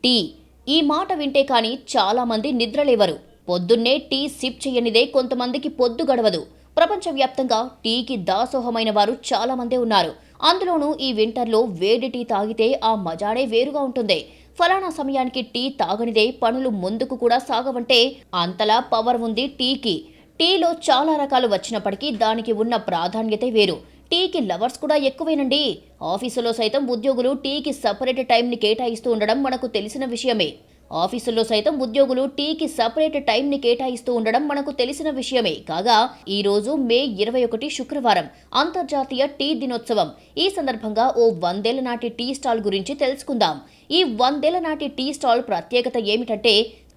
Tea ఈ మాట వింటే కానీ చాలా మంది నిద్రలేవరు. పొద్దున్నే టీ సిప్ చేయనిదే కొంతమందికి పొద్దు గడవదు. ప్రపంచవ్యాప్తంగా టీకి దాసోహమైన వారు చాలా మందే ఉన్నారు. అందులోనూ ఈ వింటర్లో వేడి టీ తాగితే ఆ మజానే వేరుగా ఉంటుంది. ఫలానా సమయానికి టీ తాగనిదే పనులు ముందుకు కూడా సాగవంటే అంతలా పవర్ ఉంది టీకి. టీలో చాలా రకాలు వచ్చినప్పటికీ దానికి ఉన్న ప్రాధాన్యతే వేరు. టీకి లవర్స్ కూడా ఎక్కువేనండి. ఆఫీసులో సైతం ఉద్యోగులు టీకి సపరేట్ టైంని కేటాయిస్తూ ఉండడం మనకు తెలిసిన విషయమే. కాగా ఈ రోజు మే 21 శుక్రవారం అంతర్జాతీయ టీ దినోత్సవం. ఈ సందర్భంగా ఓ 100 ఏళ్ల నాటి టీ స్టాల్ గురించి తెలుసుకుందాం. ఈ 100 ఏళ్ల నాటి టీ స్టాల్ ప్రత్యేకత ఏమిటంటే,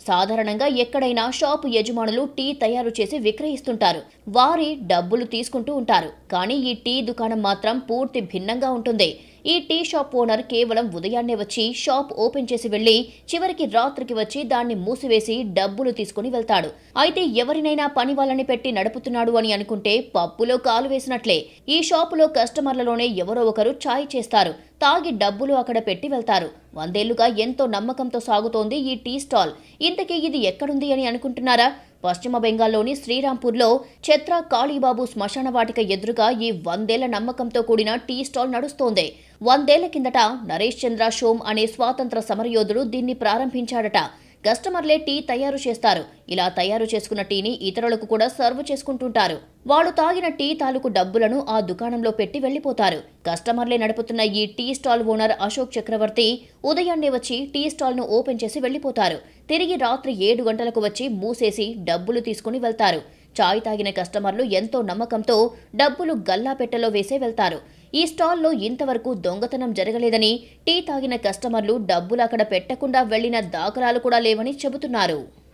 సాధారణంగా ఎక్కడైనా షాపు యజమానులు టీ తయారు చేసి విక్రయిస్తుంటారు. వారి డబ్బులు తీసుకుంటూ ఉంటారు. కానీ ఈ టీ దుకాణం మాత్రం పూర్తి భిన్నంగా ఉంటుంది. ఈ టీ షాప్ ఓనర్ కేవలం ఉదయాన్నే వచ్చి షాప్ ఓపెన్ చేసి వెళ్లి చివరికి రాత్రికి వచ్చి దాన్ని మూసివేసి డబ్బులు తీసుకుని వెళ్తాడు. అయితే ఎవరినైనా పని వాళ్ళని పెట్టి నడుపుతున్నాడు అని అనుకుంటే పప్పులో కాలు వేసినట్లే. ఈ షాపులో కస్టమర్లలోనే ఎవరో ఒకరు ఛాయ్ చేస్తారు, తాగి డబ్బులు అక్కడ పెట్టి వెళ్తారు. 100 ఏళ్లుగా ఎంతో నమ్మకంతో సాగుతోంది ఈ టీ స్టాల్. ఇంతకీ ఇది ఎక్కడుంది అని అనుకుంటున్నారా? పశ్చిమ బెంగాల్లోని శ్రీరాంపూర్లో ఛత్రా కాళీబాబు శ్మశాన వాటిక ఎదురుగా ఈ 100 ఏళ్ల నమ్మకంతో కూడిన టీ స్టాల్ నడుస్తోంది. 100 ఏళ్ల కిందట నరేష్ చంద్ర షోమ్ అనే స్వాతంత్ర సమరయోధుడు దీన్ని ప్రారంభించాడట. కస్టమర్లే టీ తయారు చేస్తారు. ఇలా తయారు చేసుకున్న టీని ఇతరులకు కూడా సర్వ్ చేసుకుంటుంటారు. వాళ్ళు తాగిన టీ తాలూకు డబ్బులను ఆ దుకాణంలో పెట్టి వెళ్లిపోతారు. కస్టమర్లే నడుపుతున్న ఈ టీ స్టాల్ ఓనర్ అశోక్ చక్రవర్తి ఉదయాన్నే వచ్చి టీ స్టాల్ ను ఓపెన్ చేసి వెళ్లిపోతారు. తిరిగి రాత్రి 7 గంటలకు వచ్చి మూసేసి డబ్బులు తీసుకుని వెళ్తారు. చాయ్ తాగిన కస్టమర్లు ఎంతో నమ్మకంతో డబ్బులు గల్లాపెట్టెలో వేసే వెళ్తారు. ఈ స్టాల్లో ఇంతవరకు దొంగతనం జరగలేదని, టీ తాగిన కస్టమర్లు డబ్బులు అక్కడ పెట్టకుండా వెళ్లిన దాఖలాలు కూడా లేవని చెబుతున్నారు.